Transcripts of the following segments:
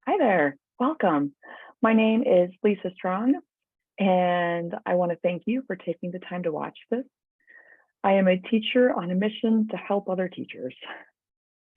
Hi there, welcome. My name is Lisa Strong, and I want to thank you for taking the time to watch this. I am a teacher on a mission to help other teachers.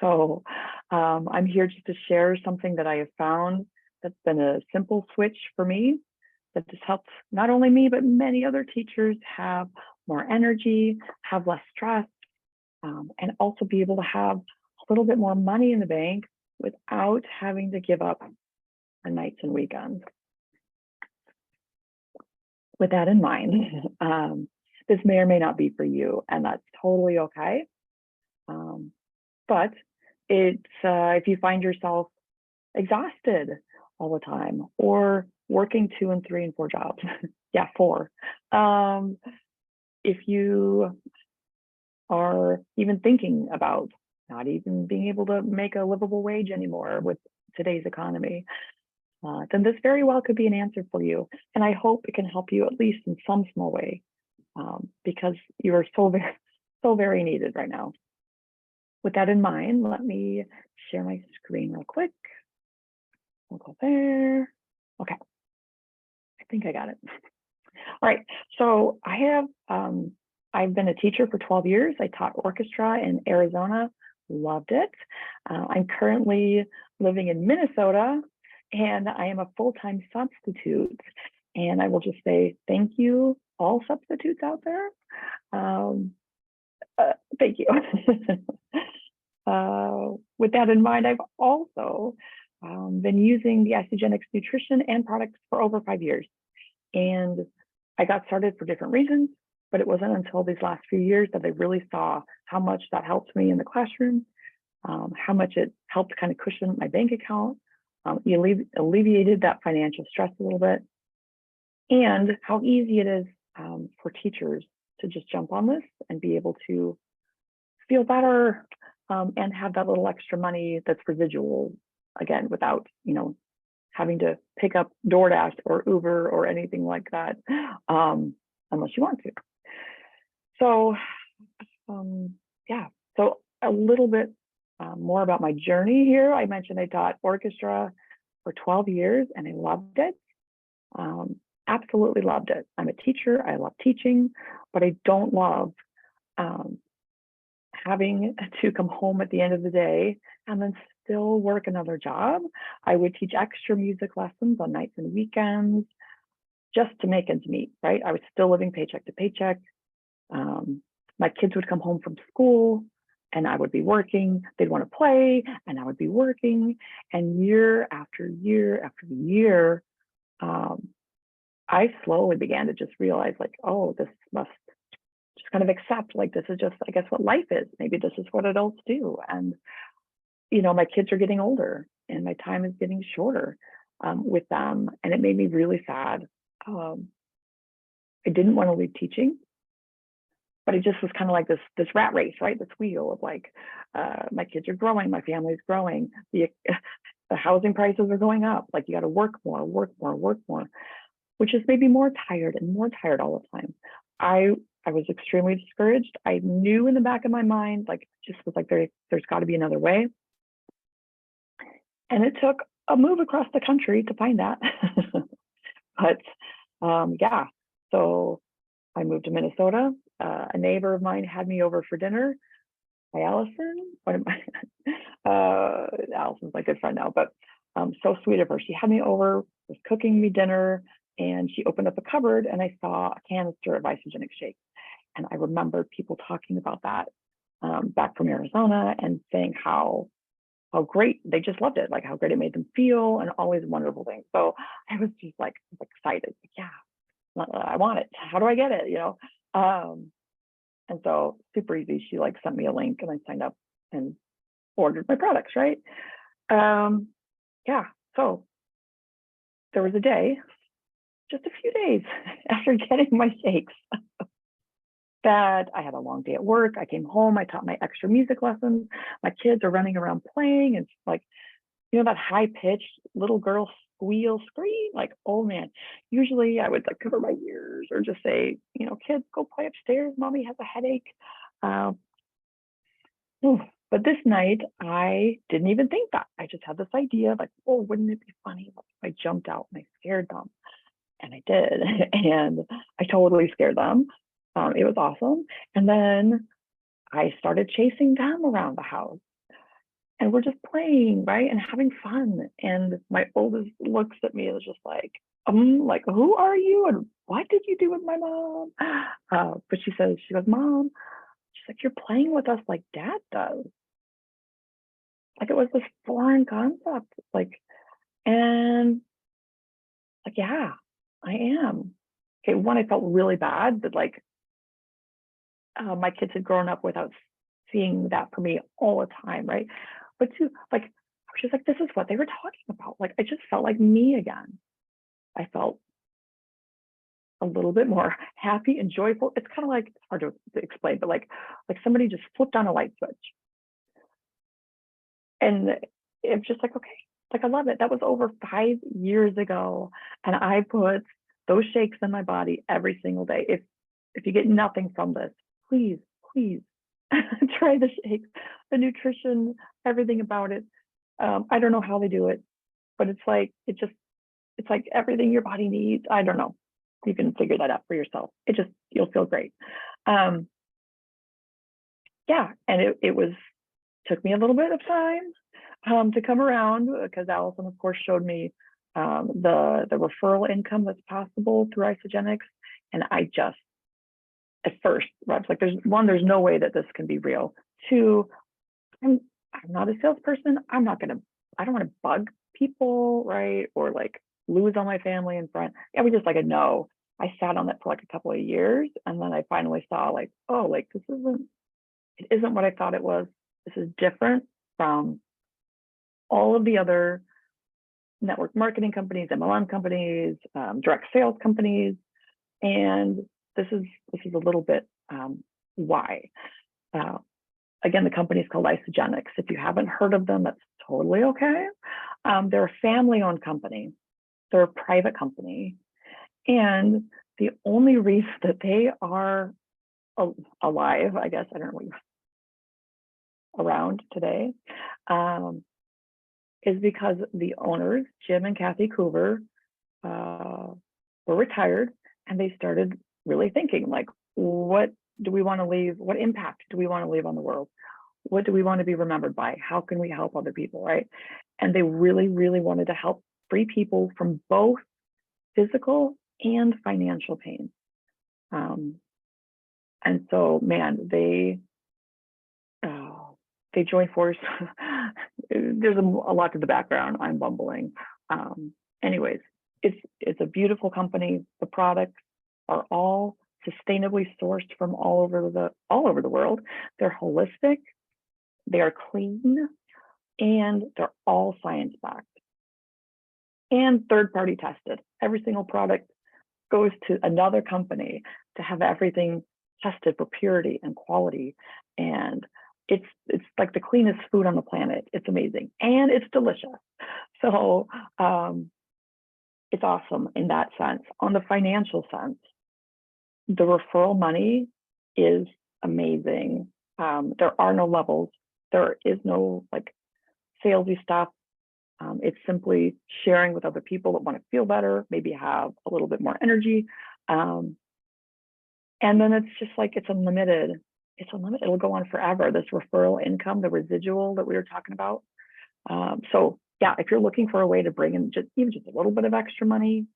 So I'm here just to share something that I have found that's been a simple switch for me that has helped not only me, but many other teachers have more energy, have less stress, and also be able to have a little bit more money in the bank without having to give up on nights and weekends. With that in mind, this may or may not be for you, and that's totally okay. But it's if you find yourself exhausted all the time or working 2 and 3 and 4 jobs, yeah, 4. If you are even thinking about not even being able to make a livable wage anymore with today's economy, then this very well could be an answer for you. And I hope it can help you at least in some small way, because you are so very needed right now. With that in mind, let me share my screen real quick. We'll go there. Okay, I think I got it. All right, so I've been a teacher for 12 years. I taught orchestra in Arizona, loved it. I'm currently living in Minnesota, and I am a full-time substitute. And I will just say thank you, all substitutes out there. Thank you. With that in mind, I've also been using the Isagenix nutrition and products for over 5 years. And I got started for different reasons, but it wasn't until these last few years that I really saw how much that helped me in the classroom, how much it helped kind of cushion my bank account, alleviated that financial stress a little bit, and how easy it is for teachers to just jump on this and be able to feel better and have that little extra money that's residual, again, without, having to pick up DoorDash or Uber or anything like that, unless you want to. So, yeah, so a little bit more about my journey here. I mentioned I taught orchestra for 12 years and I loved it. Absolutely loved it. I'm a teacher, I love teaching, but I don't love having to come home at the end of the day and then still work another job. I would teach extra music lessons on nights and weekends just to make ends meet, right? I was still living paycheck to paycheck. My kids would come home from school and I would be working. They'd want to play and I would be working. And year after year after year, I slowly began to just realize like, oh, this must just kind of accept, like, this is just, I guess, what life is. Maybe this is what adults do. And, my kids are getting older and my time is getting shorter with them. And it made me really sad. I didn't want to leave teaching, but it just was kind of like this rat race, right? This wheel of like, my kids are growing, my family's growing, the housing prices are going up. Like, you got to work more, which is maybe more tired all the time. I was extremely discouraged. I knew in the back of my mind, like, just was like, there's got to be another way. And it took a move across the country to find that. But yeah, so I moved to Minnesota. A neighbor of mine had me over for dinner. Hi, Allison. Allison's my good friend now, but so sweet of her. She had me over, was cooking me dinner, and she opened up a cupboard and I saw a canister of Isagenix shakes. And I remember people talking about that back from Arizona and saying how great, they just loved it, like how great it made them feel and all these wonderful things. So I was just like excited. Yeah, I want it. How do I get it? And so super easy. She like sent me a link and I signed up and ordered my products, right? Yeah, so there was a day, just a few days after getting my shakes, that I had a long day at work. I came home, I taught my extra music lessons. My kids are running around playing and like, that high pitched little girl squeal scream, like, oh man. Usually I would like cover my ears or just say, kids, go play upstairs. Mommy has a headache. But this night, I didn't even think that. I just had this idea like, oh, wouldn't it be funny if I jumped out and I scared them? And I did. And I totally scared them. It was awesome. And then I started chasing them around the house. And we're just playing, right? And having fun. And my oldest looks at me and is just like, who are you? And what did you do with my mom? But she goes, Mom, she's like, you're playing with us like Dad does. Like it was this foreign concept. And yeah, I am. Okay, one, I felt really bad that my kids had grown up without seeing that for me all the time, right? But two, she's like, this is what they were talking about. Like, I just felt like me again. I felt a little bit more happy and joyful. It's kind of like, it's hard to explain, but like somebody just flipped on a light switch. And it's just like, okay, like I love it. That was over 5 years ago. And I put those shakes in my body every single day. If you get nothing from this, please try the shakes, the nutrition, everything about it. I don't know how they do it, but it's like everything your body needs. I don't know. You can figure that out for yourself. You'll feel great. Yeah, and it took me a little bit of time to come around, because Allison, of course, showed me the referral income that's possible through Isagenix. And I just, at first, I was like, there's no way that this can be real. Two, I'm not a salesperson. I don't want to bug people, right? Or like lose all my family and friends. Yeah, we just like a no. I sat on it for like a couple of years, and then I finally saw like, oh, like it isn't what I thought it was. This is different from all of the other network marketing companies, MLM companies, direct sales companies, and this is a little bit why. Again, the company is called Isagenix. If you haven't heard of them, that's totally okay. They're a family-owned company. They're a private company, and the only reason that they are alive, I guess, I don't know, around today, is because the owners, Jim and Kathy Coover, were retired, and they started really thinking like, what do we want to leave? What impact do we want to leave on the world? What do we want to be remembered by? How can we help other people, right? And they really, really wanted to help free people from both physical and financial pain. And so, man, they joined force. There's a lot to the background. I'm bumbling. Anyways, it's a beautiful company. The products are all sustainably sourced from all over the world. They're holistic, they are clean, and they're all science-backed and third-party tested. Every single product goes to another company to have everything tested for purity and quality. And it's like the cleanest food on the planet. It's amazing, and it's delicious. So it's awesome in that sense. On the financial sense, the referral money is amazing. There are no levels. There is no like salesy stuff. It's simply sharing with other people that want to feel better, maybe have a little bit more energy. And then it's just like, it's unlimited. It's unlimited. It'll go on forever. This referral income, the residual that we were talking about. So yeah, if you're looking for a way to bring in even just a little bit of extra money,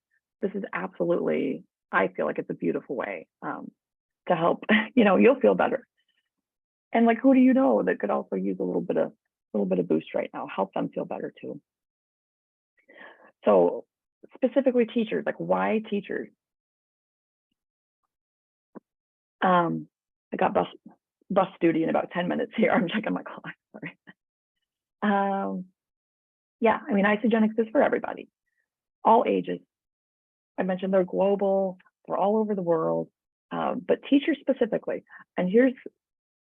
this is absolutely, I feel like it's a beautiful way to help. You'll feel better. And like, who do you know that could also use a little bit of boost right now? Help them feel better too. So specifically teachers, like why teachers? I got bus duty in about 10 minutes here. I'm checking my clock, sorry. Yeah, I mean, Isagenix is for everybody, all ages. I mentioned they're global, they're all over the world, but teachers specifically. And here's,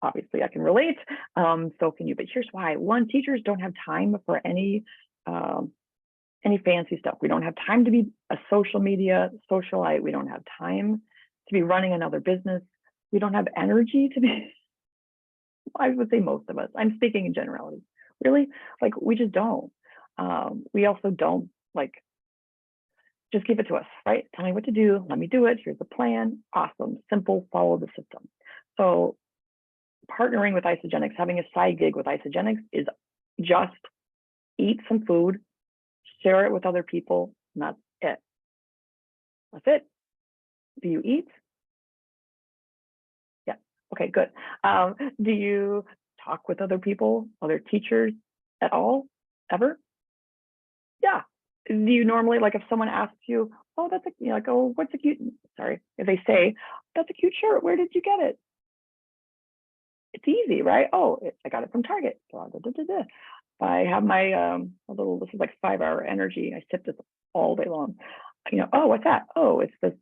obviously I can relate, so can you, but here's why. One, teachers don't have time for any fancy stuff. We don't have time to be a social media socialite. We don't have time to be running another business. We don't have energy to be I would say most of us. I'm speaking in generalities. Really, like we just don't. We also don't like just give it to us, right? Tell me what to do. Let me do it. Here's the plan. Awesome, simple. Follow the system. So partnering with Isagenix, having a side gig with Isagenix is just eat some food, share it with other people, and that's it. That's it. Do you eat? Yeah. Okay, good. Do you talk with other people, other teachers at all, ever? Yeah. Do you normally, like if someone asks you, oh, that's a, you know, like, oh, what's a cute, sorry, if they say, that's a cute shirt, where did you get it? It's easy, right? Oh, I got it from Target. Da, da, da, da. I have my a little, this is like 5-hour energy. I sip this all day long. You know, oh, what's that? Oh, it's this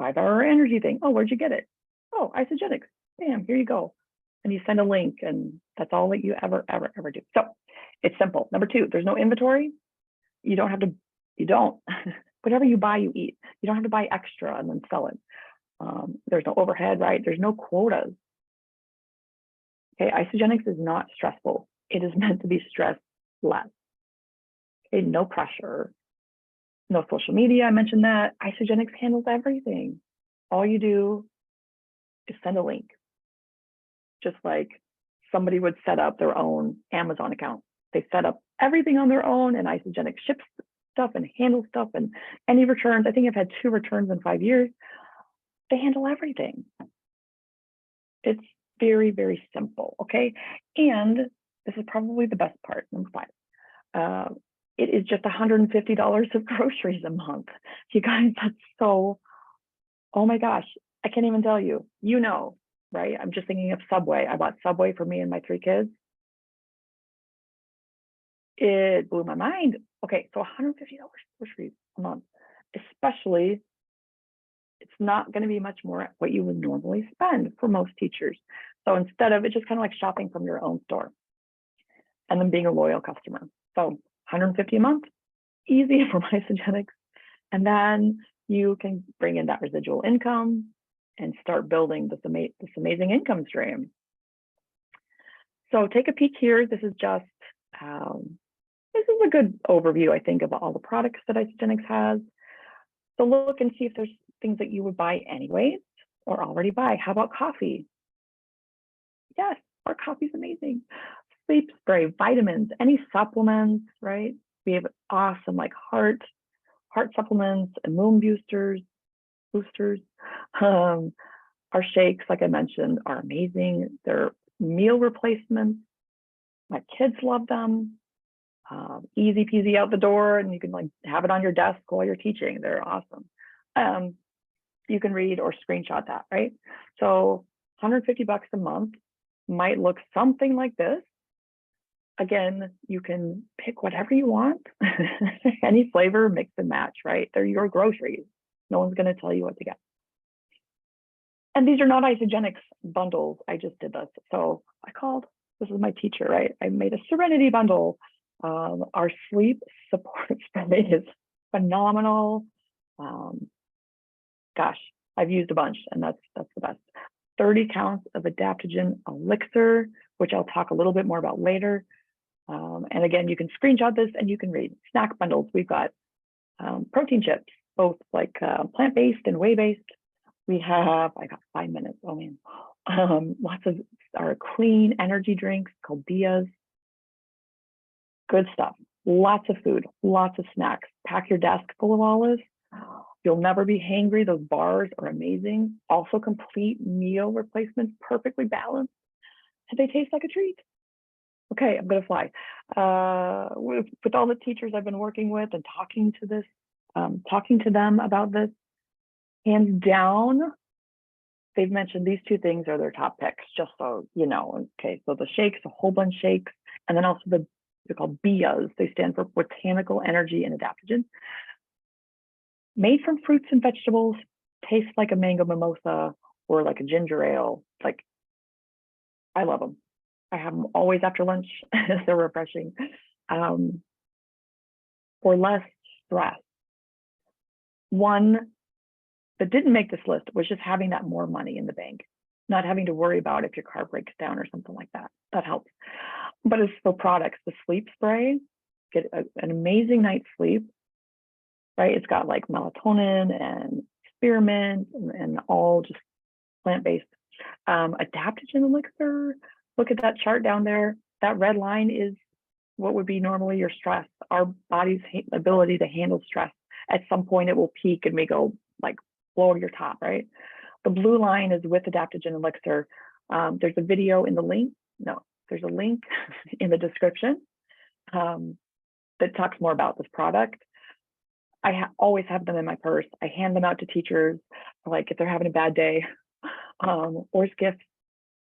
5-hour energy thing. Oh, where'd you get it? Oh, Isagenix. Bam, here you go. And you send a link, and that's all that you ever do. So it's simple. Number 2, there's no inventory. You don't have to, you don't, whatever you buy, you eat. You don't have to buy extra and then sell it. There's no overhead, right? There's no quotas. Okay, Isagenix is not stressful. It is meant to be stress less. Okay, no pressure, no social media. I mentioned that. Isagenix handles everything. All you do is send a link, just like somebody would set up their own Amazon account. They set up everything on their own, and Isagenix ships stuff and handles stuff, and any returns. I think I've had 2 returns in 5 years. They handle everything. It's very, very simple, okay? And this is probably the best part, number 5. It is just $150 of groceries a month. You guys, that's so, oh my gosh, I can't even tell you, you know, right? I'm just thinking of Subway. I bought Subway for me and my 3 kids. It blew my mind. Okay, so $150 groceries a month, especially, it's not going to be much more what you would normally spend for most teachers. So instead of, it's just kind of like shopping from your own store and then being a loyal customer. So $150 a month, easy for Isagenix. And then you can bring in that residual income and start building this amazing income stream. So take a peek here. This is just, this is a good overview, I think, of all the products that Isagenix has. So look and see if there's things that you would buy anyways or already buy. How about coffee? Yes, our coffee's amazing. Sleep spray, vitamins, any supplements, right? We have awesome like heart supplements, immune boosters. Our shakes, like I mentioned, are amazing. They're meal replacements. My kids love them. Easy peasy out the door, and you can like have it on your desk while you're teaching. They're awesome. You can read or screenshot that, right? So $150 a month might look something like this. Again, you can pick whatever you want, any flavor, mix and match, right? They're your groceries. No one's going to tell you what to get. And these are not Isagenix bundles. I just did this. So I called, this is my teacher, right? I made a Serenity bundle. Our sleep support spray is phenomenal. Gosh, I've used a bunch, and that's the best. 30 counts of adaptogen elixir, which I'll talk a little bit more about later. And again, you can screenshot this and you can read. Snack bundles, we've got protein chips, both like plant-based and whey-based. We have, I got 5 minutes, oh man. Lots of our clean energy drinks called Dias. Good stuff, lots of food, lots of snacks. Pack your desk full of all this. You'll never be hangry. Those bars are amazing. Also complete meal replacements, perfectly balanced. And they taste like a treat. Okay, I'm gonna fly. With all the teachers I've been working with and talking to them about this, hands down, they've mentioned these 2 things are their top picks, just so you know. Okay, so the shakes, a whole bunch of shakes, and then also they're called BIAs. They stand for Botanical Energy and Adaptogen. Made from fruits and vegetables, tastes like a mango mimosa or like a ginger ale. Like, I love them. I have them always after lunch. They're refreshing. For less stress. One that didn't make this list was just having that more money in the bank. not having to worry about if your car breaks down or something like that. That helps. But as for products, the sleep spray, get an amazing night's sleep, right? It's got like melatonin and spearmint and all just plant-based. Adaptogen elixir, look at that chart down there. That red line is what would be normally your stress, our body's ability to handle stress. At some point it will peak and may go like below your top, right? The blue line is with adaptogen elixir. There's a video in the link. No, there's a link in the description that talks more about this product. I always have them in my purse. I hand them out to teachers, like if they're having a bad day, or as gifts.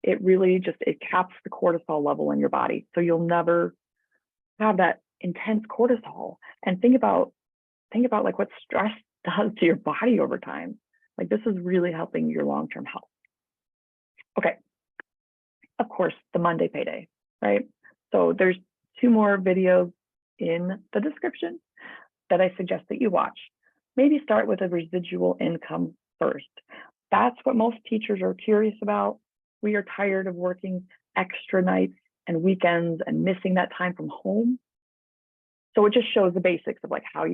It really just, it caps the cortisol level in your body. So you'll never have that intense cortisol. And think about like what stress does to your body over time. Like this is really helping your long-term health. Okay. Of course, the Monday payday, right? So there's 2 more videos in the description that I suggest that you watch. Maybe start with a residual income first. That's what most teachers are curious about. We are tired of working extra nights and weekends and missing that time from home. So it just shows the basics of like how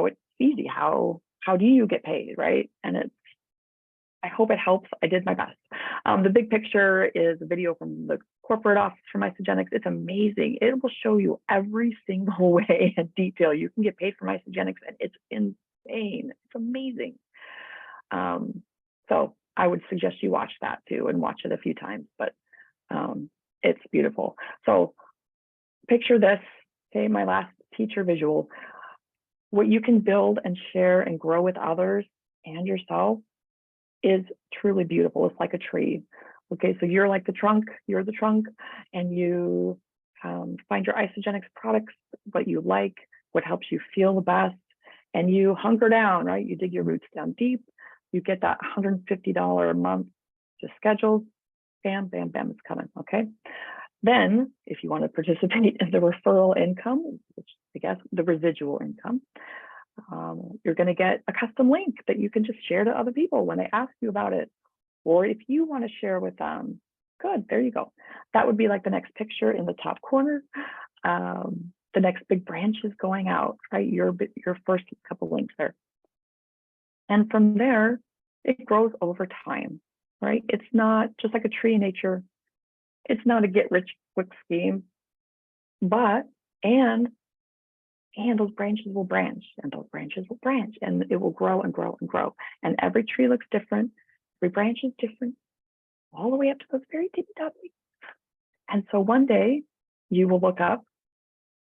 it's easy, how do you get paid, right? And I hope it helps. I did my best. The big picture is a video from the corporate office from Isagenix. It's amazing. It will show you every single way and detail you can get paid from Isagenix, and it's insane. It's amazing. So I would suggest you watch that too, and watch it a few times, but it's beautiful. So picture this, okay, my last teacher visual. What you can build and share and grow with others and yourself is truly beautiful. It's like a tree. Okay, so you're like the trunk, you're the trunk, and you find your Isagenix products, what you like, what helps you feel the best, and you hunker down, right? You dig your roots down deep. You get that $150 a month to schedule, bam, bam, bam, it's coming, okay? Then, if you want to participate in the referral income, which I guess the residual income, you're going to get a custom link that you can just share to other people when they ask you about it. Or if you want to share with them, good, there you go. That would be like the next picture in the top corner. The next big branch is going out, right? Your first couple links there. And from there, it grows over time, right? It's not just like a tree in nature. It's not a get rich quick scheme, but, and those branches will branch, and those branches will branch, and it will grow and grow and grow. And every tree looks different. Every branch is different, all the way up to those very tippy top leaves. And so one day you will look up,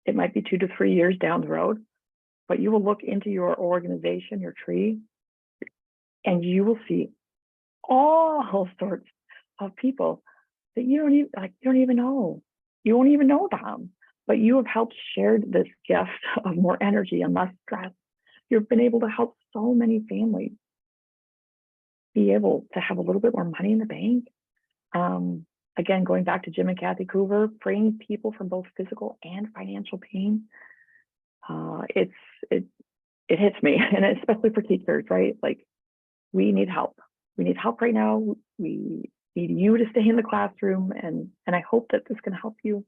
it might be 2 to 3 years down the road, but you will look into your organization, your tree, and you will see all sorts of people that you don't even know. You won't even know them, but you have helped share this gift of more energy and less stress. You've been able to help so many families be able to have a little bit more money in the bank. Again, going back to Jim and Kathy Coover, freeing people from both physical and financial pain. It hits me, and especially for teachers, right? Like, we need help. We need help right now. We need you to stay in the classroom, and I hope that this can help you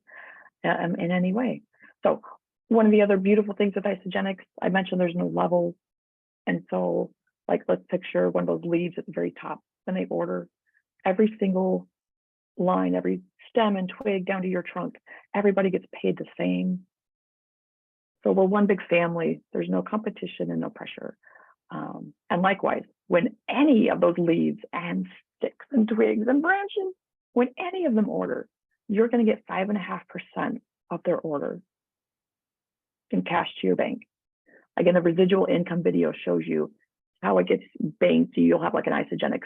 in any way. So one of the other beautiful things with Isagenix, I mentioned there's no levels. And so, like, let's picture one of those leaves at the very top. When they order, every single line, every stem and twig down to your trunk, everybody gets paid the same. So we're one big family. There's no competition and no pressure. And likewise, when any of those leaves and sticks and twigs and branches, when any of them order, you're going to get 5.5% of their order in cash to your bank. Again, the residual income video shows you how it gets banked. You'll have like an Isagenix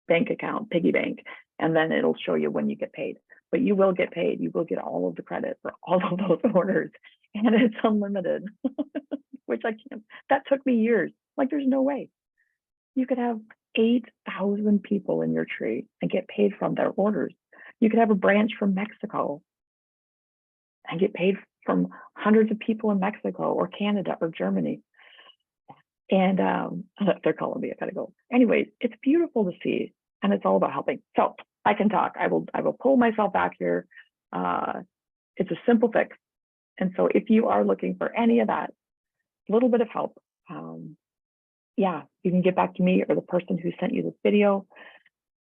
bank account, piggy bank, and then it'll show you when you get paid. But you will get paid. You will get all of the credit for all of those orders, and it's unlimited, which I can't. That took me years. Like, there's no way. You could have 8,000 people in your tree and get paid from their orders. You could have a branch from Mexico and get paid from hundreds of people in Mexico or Canada or Germany. And they're calling me, I gotta go. Anyways, it's beautiful to see, and it's all about helping. So I can talk. I will pull myself back here. It's a simple fix. And so if you are looking for any of that, a little bit of help, yeah, you can get back to me or the person who sent you this video.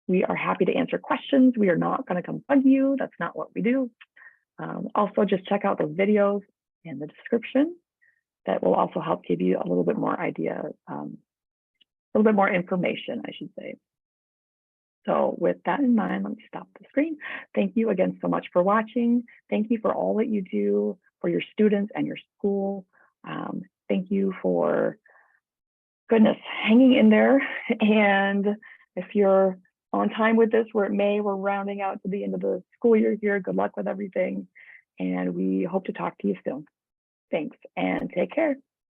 We are happy to answer questions. We are not going to come bug you. That's not what we do. Also, just check out those videos in the description. That will also help give you a little bit more idea, a little bit more information, I should say. So with that in mind, let me stop the screen. Thank you again so much for watching. Thank you for all that you do for your students and your school. Thank you for, goodness, hanging in there. And if you're on time with this, we're rounding out to the end of the school year here. Good luck with everything. And we hope to talk to you soon. Thanks and take care.